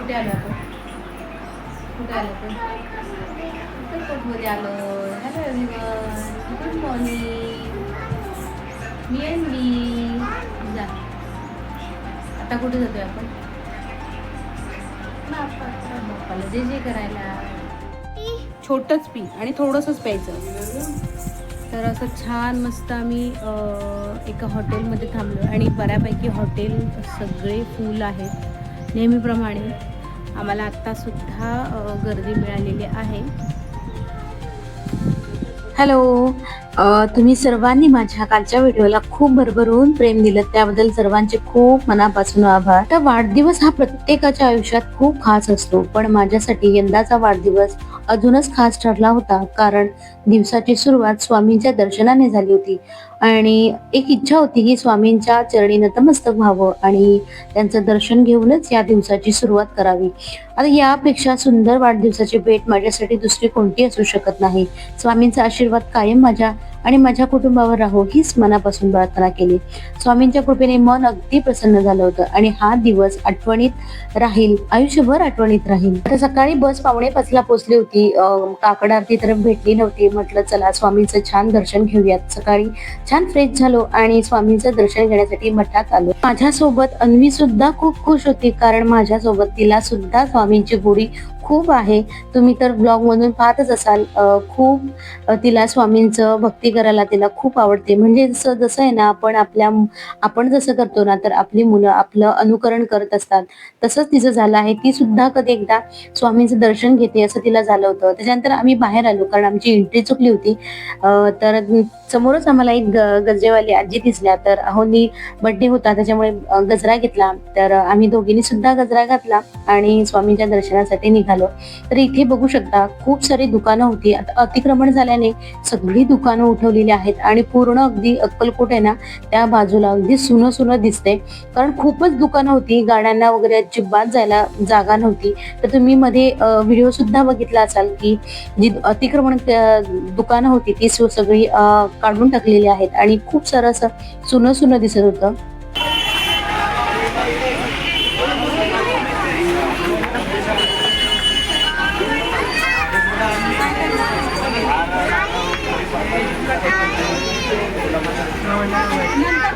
कुठे आलो आपण? कुठे आलो आपण? अक्कलकोटमध्ये आलो. Hello everyone, good morning. मी अँड मी जा. आता कुठे जातोय आपण? बाप्पाला जे जे करायला. छोटंच पी आणि थोडंसंच प्यायचं. तर असं छान मस्त आम्ही एका हॉटेलमध्ये थांबलो आणि बऱ्यापैकी हॉटेल सगळे फुल आहेत नेहमीप्रमाणे. आम्हाला आत्तासुद्धा गर्दी मिळालेली आहे. हॅलो, तुम्ही सर्वांनी माझ्या कालच्या व्हिडिओला खूप भरभरून प्रेम दिलं, त्याबद्दल सर्वांचे खूप मनापासून आभार. तर वाढदिवस हा प्रत्येकाच्या आयुष्यात खूप खास असतो, पण माझ्यासाठी यंदाचा वाढदिवस अजूनच खास ठरला होता, कारण दिवसाची सुरुवात स्वामींच्या दर्शनाने झाली होती आणि एक इच्छा होती की स्वामींच्या चरणी नतमस्तक व्हावं आणि त्यांचं दर्शन घेऊनच या दिवसाची सुरुवात करावी. आता यापेक्षा सुंदर वाढदिवसाची भेट माझ्यासाठी दुसरी कोणती असू शकत नाही. स्वामींचा आशीर्वाद कायम माझ्या आणि माझ्या कुटुंबावर राहो हीच मनापासून प्रार्थना केली. स्वामींच्या कृपेने मन अगदी प्रसन्न झालं होतं आणि हा दिवस आठवणीत राहील, आयुष्यभर आठवणीत राहील. आता सकाळी बस 5:45ला पोहोचली होती. काकड आरती तर भेटली नव्हती. म्हटलं चला स्वामींचं छान दर्शन घेऊयात. सकाळी छान फ्रेश झालो आणि स्वामींचं दर्शन घेण्यासाठी मठात आलो. माझ्यासोबत अन्वी सुद्धा खूप खुश होती, कारण माझ्यासोबत तिला सुद्धा स्वामींची गोडी खूप आहे. तुम्ही तर ब्लॉग मधून पाहतच असाल. खूप तिला स्वामींचं भक्ती करायला तिला खूप आवडते. म्हणजे जसं आहे ना, आपण जसं करतो ना, तर आपली मुलं आपलं अनुकरण करत असतात. तसंच तिचं झालं आहे. ती सुद्धा कधी एकदा स्वामींचं दर्शन घेते असं तिला झालं होतं. त्याच्यानंतर आम्ही बाहेर आलो, कारण आमची एंट्री चुकली होती. तर समोरच आम्हाला एक गजरेवाली आजी दिसल्या. तर अहोनी बर्थडे होता, त्याच्यामुळे गजरा घेतला. तर आम्ही दोघींनी सुद्धा गजरा घातला आणि स्वामींच्या दर्शनासाठी निघालो. तर इथे बघू शकता खूप सारी दुकानं होती. आता अतिक्रमण झाल्याने सगळी दुकानं उठवलेली आहेत आणि पूर्ण अगदी अक्कलकोट आहे ना, त्या बाजूला अगदी सुनं सुनं दिसते, कारण खूपच दुकानं होती. गाड्यांना वगैरे अजिबात जायला जागा नव्हती. तर तुम्ही मध्ये व्हिडिओ सुद्धा बघितला असाल की जी अतिक्रमण दुकानं होती ती सगळी काढून टाकलेली आहेत आणि खूप सारं असं सुनं सुनं दिसत होतं.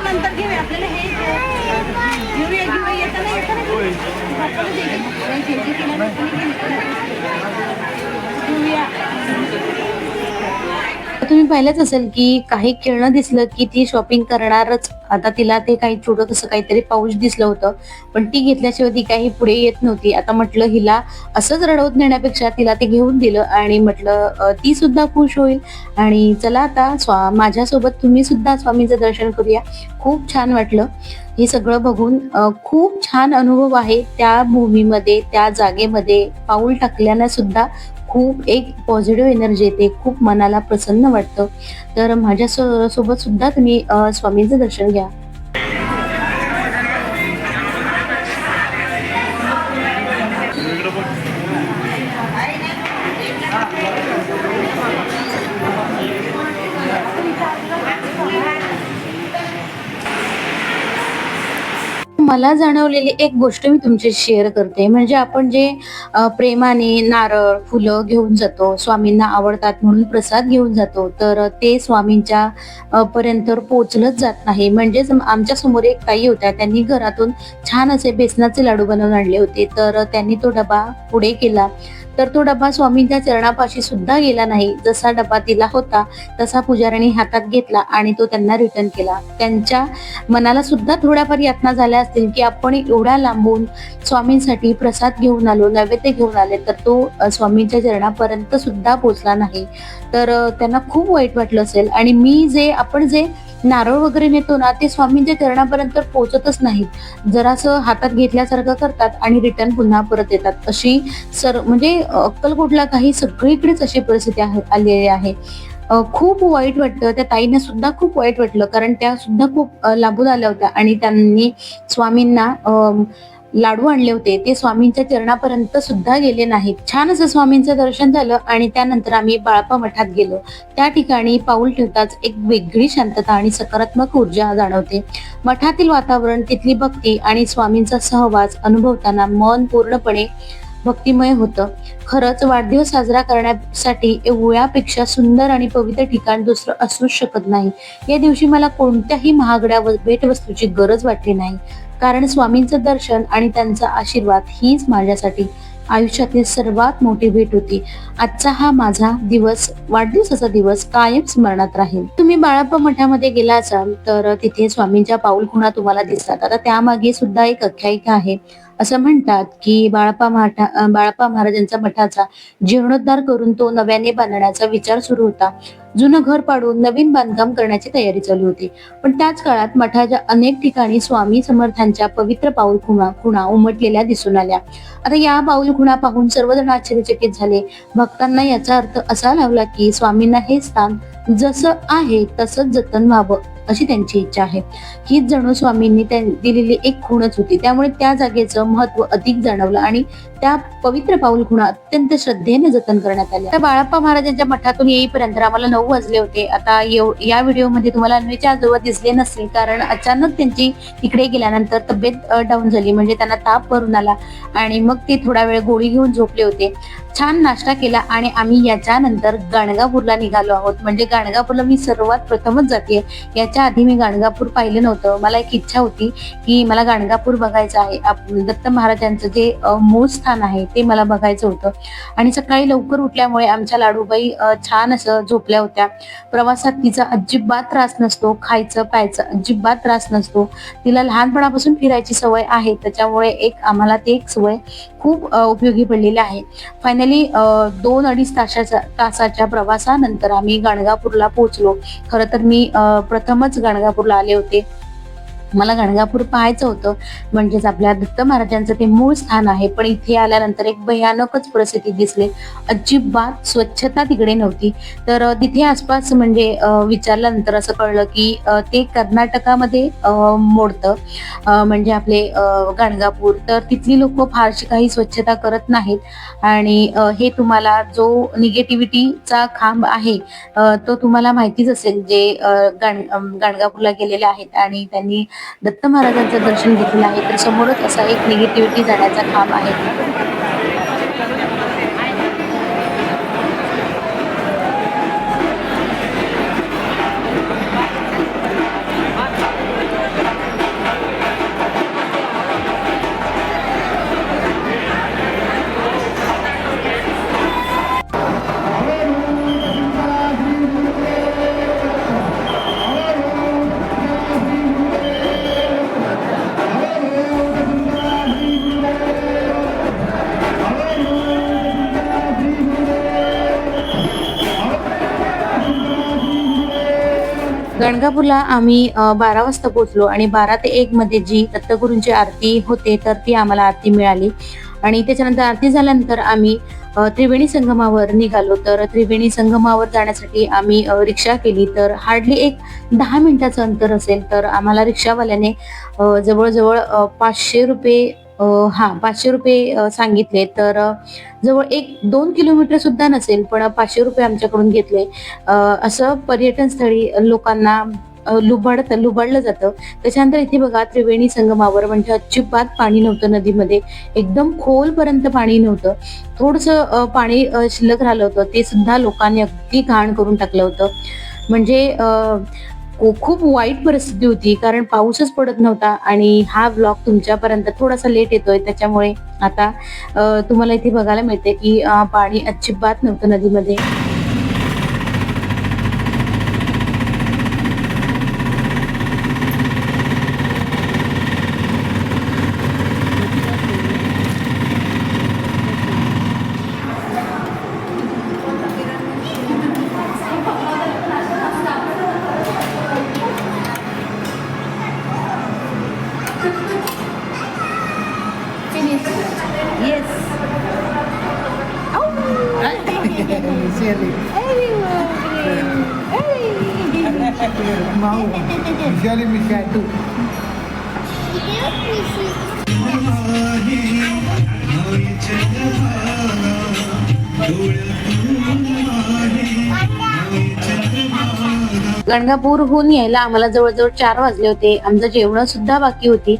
नंतर घेऊया, आपल्याला हे घेऊया येताना घेऊया. तुम्ही पाहिलंच असेल की काही खेळणं दिसलं की ती शॉपिंग करणारच. आता तिला ते काही छोटं तसं काहीतरी पाऊच दिसलं होतं, पण ती घेतल्याशिवाय ती काही पुढे येत नव्हती. आता म्हटलं हिला असंच रडवत नेण्यापेक्षा तिला ते घेऊन दिलं आणि म्हटलं ती सुद्धा खुश होईल. आणि चला आता माझ्यासोबत तुम्ही सुद्धा स्वामींचं दर्शन करूया. खूप छान वाटलं हे सगळं बघून. खूप छान अनुभव आहे त्या भूमीमध्ये, त्या जागेमध्ये पाऊल टाकल्यानं सुद्धा खूप एक पॉझिटिव्ह एनर्जी येते, खूप मनाला प्रसन्न वाटतं. तर माझ्या सोबत सुद्धा तुम्ही स्वामींचं दर्शन घ्या. मला जाणवलेली एक गोष्ट मी तुमच्याशी शेअर करते. म्हणजे आपण जे प्रेमाने नारळ, फुलं घेऊन जातो, स्वामींना आवडतात म्हणून प्रसाद घेऊन जातो, तर ते स्वामींच्या पर्यंत पोचलंच जात नाही. म्हणजेच आमच्या समोर एक ताई होत्या, त्यांनी घरातून छान असे बेसनाचे लाडू बनवून आणले होते. तर त्यांनी तो डबा पुढे केला, तर तो डबा स्वामींच्या चरणापाशी सुद्धा गेला नाही. जसा डबा दिला होता तसा पुजाऱ्याने हातात घेतला आणि तो त्यांना रिटर्न केला. त्यांच्या मनाला सुद्धा थोड्याफार यातना झाल्या असतील की आपण एवढ्या लांबून स्वामींसाठी प्रसाद घेऊन आलो, नैवेद्य घेऊन आले, तर तो स्वामींच्या चरणापर्यंत सुद्धा पोहोचला नाही. तर त्यांना खूप वाईट वाटलं असेल. आणि आपण जे नारळ वगैरे नेतो ना, ते स्वामींच्या चरणापर्यंत पोहोचतच नाहीत. जरासं हातात घेतल्यासारखं करतात आणि रिटर्न पुन्हा परत येतात. अशी म्हणजे अक्कलकोटला काही सगळीकडेच अशी परिस्थिती आलेली आहे. खूप वाईट वाटतं. त्या ताईंना सुद्धा खूप वाईट वाटलं, कारण त्या सुद्धा खूप लांबून आल्या होत्या आणि त्यांनी स्वामींना लाडू आणले होते ते स्वामींच्या चरणापर्यंत सुद्धा गेले नाहीत. छान असं स्वामींचं दर्शन झालं आणि त्यानंतर आम्ही बाळाप्पा मठात गेलो. त्या ठिकाणी पाऊल ठेवताच एक वेगळी शांतता आणि सकारात्मक ऊर्जा जाणवते. मठातील वातावरण, तिथली भक्ती आणि स्वामींचा सहवास अनुभवताना मन पूर्णपणे भक्तिमय होतं. खरंच वाढदिवस साजरा करण्यासाठी एवढ्यापेक्षा सुंदर आणि पवित्र ठिकाण दुसरं असूच शकत नाही. या दिवशी मला कोणत्याही महागड्या भेटवस्तूची गरज वाटली नाही, कारण स्वामींचं दर्शन आणि त्यांचा आशीर्वाद हीच माझ्यासाठी आयुष्यातील सर्वात मोठी भेट होती. आजचा हा माझा दिवस, वाढदिवसाचा दिवस कायम स्मरणात राहील. तुम्ही बाळाप्पा मठामध्ये गेला असाल तर तिथे स्वामींच्या पाऊलखुणा तुम्हाला दिसतात. आता त्यामागे सुद्धा एक आख्यायिका आहे. असं म्हणतात की बाळाप्पा महाराजांचा मठाचा जीर्णोद्धार करून तो नव्याने बांधण्याचा विचार सुरू होता. जुनं घर पाडून नवीन बांधकाम करण्याची तयारी चालू होती. पण त्याच काळात मठाच्या अनेक ठिकाणी स्वामी समर्थांच्या पवित्र पाऊलखुणा उमटलेल्या दिसून आल्या. आता या पाऊलखुणा पाहून सर्वजण आश्चर्यचकित झाले. भक्तांना याचा अर्थ असा लावला की स्वामींना हे स्थान जसं आहे तसंच जतन व्हावं अशी त्यांची इच्छा आहे. हीच जणू स्वामींनी दिलेली एक खूणच होती. त्यामुळे त्या जागेचं महत्व अधिक जाणवलं आणि त्या पवित्र पाऊलखुणा अत्यंत श्रद्धेने जतन करण्यात आल्या. त्या बाळाप्पा महाराजांच्या मठातून येईपर्यंत आम्हाला 9 वाजले होते. आता या व्हिडिओमध्ये तुम्हाला अन्वीचे आजोबा दिसले नसतील, कारण अचानक त्यांची तिकडे गेल्यानंतर तब्येत डाऊन झाली, म्हणजे त्यांना ताप भरून आला आणि मग ते थोडा वेळ गोळी घेऊन झोपले होते. छान नाश्ता केला आणि आम्ही याच्यानंतर गाणगापूरला निघालो आहोत. म्हणजे गाणगापूरला मी सर्वात प्रथमच जाते. याच्या आधी मी गाणगापूर पाहिलं नव्हतं. मला एक इच्छा होती की मला गाणगापूर बघायचं आहे. दत्त महाराजांचं जे मूळ स्थान आहे ते मला बघायचं होतं. आणि सकाळी लवकर उठल्यामुळे आमच्या लाडूबाई छान असं झोपल्या होत्या. प्रवासात तिचा अजिबात त्रास नसतो, खायचं प्यायचं अजिबात त्रास नसतो. तिला लहानपणापासून फिरायची सवय आहे, त्याच्यामुळे आम्हाला ते एक सवय खूप उपयोगी पडलेली आहे. फायनली 2-2.5 तासाच्या प्रवासानंतर आम्ही गाणगापूरला पोहोचलो. खरं तर मी प्रथमच गाणगापूरला आले होते. मला गाणगापूर पाहायचं होतं, म्हणजेच आपल्या दत्त महाराजांचं ते मूळ स्थान आहे. पण इथे आल्यानंतर एक भयानकच परिस्थिती दिसली. अजिबात स्वच्छता तिकडे नव्हती. तर तिथे आसपास म्हणजे विचारल्यानंतर असं कळलं की ते कर्नाटकामध्ये मोडतं, म्हणजे आपले गाणगापूर. तर तिथली लोक फारशी काही स्वच्छता करत नाहीत आणि हे तुम्हाला जो निगेटिव्हिटीचा खांब आहे तो तुम्हाला माहितीच असेल, जे गाणगापूरला गेलेले आहेत आणि त्यांनी दत्त महाराजांचं दर्शन घेतलेलं आहे. तर समोरच असा एक निगेटिव्हिटी जाण्याचा खांब आहे. गाणगापूरला आम्ही 12 वाजता पोहोचलो आणि 12 ते 1 मध्ये जी दत्तगुरूंची आरती होते तर ती आम्हाला आरती मिळाली. आणि त्याच्यानंतर आरती झाल्यानंतर आम्ही त्रिवेणी संगमावर निघालो. तर त्रिवेणी संगमावर जाण्यासाठी आम्ही रिक्षा केली. तर हार्डली एक 10 मिनिटाचं अंतर असेल. तर आम्हाला रिक्षावाल्याने जवळजवळ 500 रुपये 500 रुपये सांगितले. तर जवळ 1-2 किलोमीटर सुद्धा नसेल, पण 500 रुपये आमच्याकडून घेतले. असं पर्यटन स्थळी लोकांना लुबाडलं जातं. त्याच्यानंतर इथे बघा, त्रिवेणी संगमावर म्हणजे अजिबात पाणी नव्हतं नदीमध्ये. एकदम खोलपर्यंत पाणी नव्हतं. थोडस पाणी शिल्लक राहिलं होतं, ते सुद्धा लोकांनी अगदी घाण करून टाकलं होतं. म्हणजे खूप वाईट परिस्थिती होती, कारण पाऊसच पडत नव्हता. आणि हा ब्लॉग तुमच्यापर्यंत थोडासा लेट येतोय, त्याच्यामुळे आता तुम्हाला इथे बघायला मिळते की पाणी अजिबात नव्हतं नदीमध्ये. Yes. Oh. Mau. Michelle Michelle too. गणगापूरहून यायला आम्हाला जवळजवळ 4 वाजले होते. आमचं जेवण सुद्धा बाकी होती.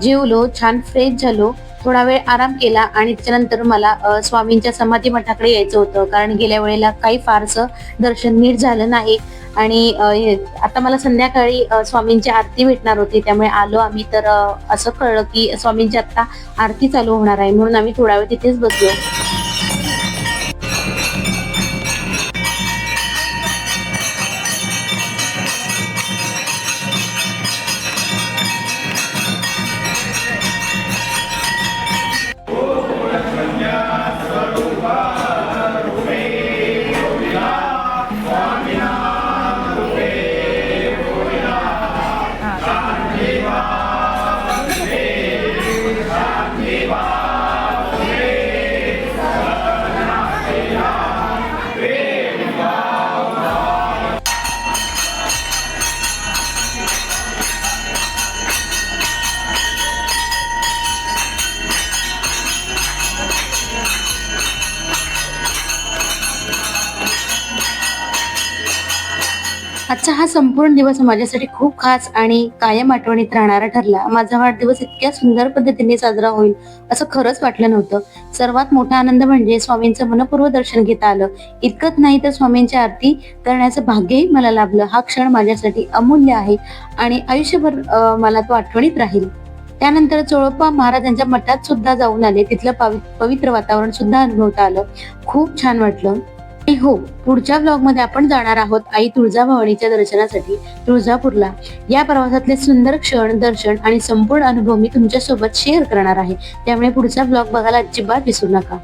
जेवलो, छान फ्रेश झालो, थोडा वेळ आराम केला आणि त्याच्यानंतर मला स्वामींच्या समाधी मठाकडे यायचं होतं, कारण गेल्या वेळेला काही फारसं दर्शन नीट झालं नाही. आणि आता मला संध्याकाळी स्वामींची आरती भेटणार होती, त्यामुळे आलो आम्ही. तर असं कळलं की स्वामींची आता आरती चालू होणार आहे, म्हणून आम्ही थोडा वेळ तिथेच बसलो. आजचा हा संपूर्ण दिवस माझ्यासाठी खूप खास आणि कायम आठवणीत राहणारा ठरला. माझा वाढदिवस इतक्या सुंदर पद्धतीने साजरा होईल असं खरंच वाटलं नव्हतं. सर्वात मोठा आनंद म्हणजे स्वामींचं मनपूर्व दर्शन घेता आलं. इतकंच नाही तर स्वामींची आरती करण्याचं भाग्यही मला लाभलं. हा क्षण माझ्यासाठी अमूल्य आहे आणि आयुष्यभर मला तो आठवणीत राहील. त्यानंतर चोळप्पा महाराजांच्या मठात सुद्धा जाऊन आले. तिथलं पवित्र वातावरण सुद्धा अनुभवता आलं. खूप छान वाटलं. आणि हो, पुढच्या ब्लॉग मध्ये आपण जाणार आहोत आई तुळजाभवानीच्या दर्शनासाठी तुळजापूरला. या प्रवासातले सुंदर क्षण, दर्शन आणि संपूर्ण अनुभव मी तुमच्या सोबत शेअर करणार आहे, त्यामुळे पुढचा ब्लॉग बघायला अजिबात विसरू नका.